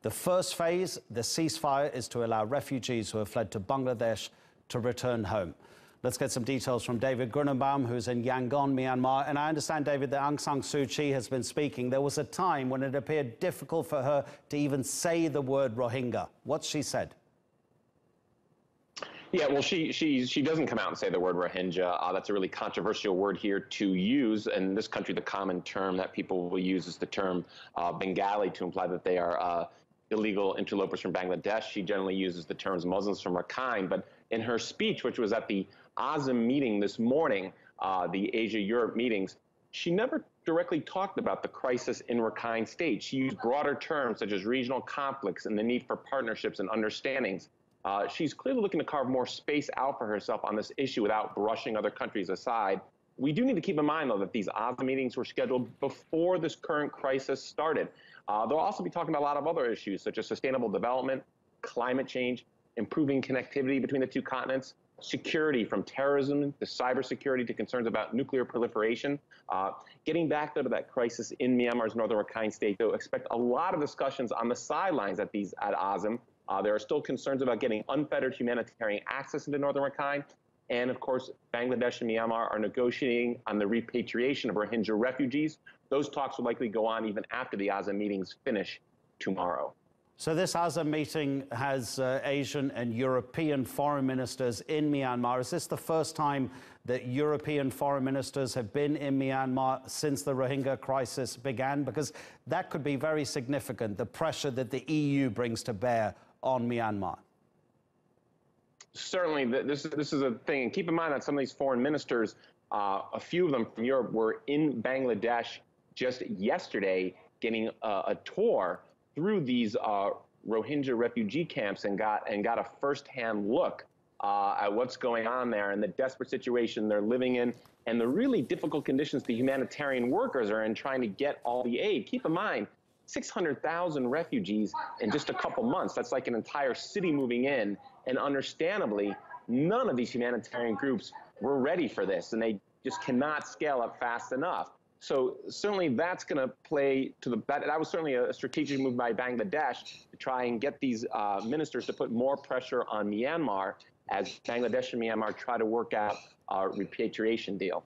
The first phase, the ceasefire, is to allow refugees who have fled to Bangladesh to return home. Let's get some details from David Grunebaum, who's in Yangon, Myanmar. And I understand, David, that Aung San Suu Kyi has been speaking. There was a time when it appeared difficult for her to even say the word Rohingya. What's she said? Yeah, well, she doesn't come out and say the word Rohingya. That's a really controversial word here to use. In this country, the common term that people will use is the term Bengali to imply that they are illegal interlopers from Bangladesh. She generally uses the terms Muslims from Rakhine. But in her speech, which was at the ASEM meeting this morning, the Asia-Europe meetings, she never directly talked about the crisis in Rakhine State. She used broader terms such as regional conflicts and the need for partnerships and understandings. She's clearly looking to carve more space out for herself on this issue without brushing other countries aside. We do need to keep in mind, though, that these ASEM meetings were scheduled before this current crisis started. They'll also be talking about a lot of other issues, such as sustainable development, climate change, improving connectivity between the two continents, security from terrorism to cybersecurity to concerns about nuclear proliferation. Getting back to that crisis in Myanmar's northern Rakhine State, though, expect a lot of discussions on the sidelines at ASEM. There are still concerns about getting unfettered humanitarian access into northern Rakhine. And of course, Bangladesh and Myanmar are negotiating on the repatriation of Rohingya refugees. Those talks will likely go on even after the ASEM meetings finish tomorrow. So this ASEM meeting has Asian and European foreign ministers in Myanmar. Is this the first time that European foreign ministers have been in Myanmar since the Rohingya crisis began? Because that could be very significant, the pressure that the EU brings to bear on Myanmar. Certainly, this is a thing. And keep in mind that some of these foreign ministers, a few of them from Europe, were in Bangladesh just yesterday getting a tour through these Rohingya refugee camps and got a firsthand look at what's going on there and the desperate situation they're living in and the really difficult conditions the humanitarian workers are in trying to get all the aid. Keep in mind, 600,000 refugees in just a couple months. That's like an entire city moving in. And understandably, none of these humanitarian groups were ready for this, and they just cannot scale up fast enough. So certainly that's going to play to that was certainly a strategic move by Bangladesh to try and get these ministers to put more pressure on Myanmar as Bangladesh and Myanmar try to work out a repatriation deal.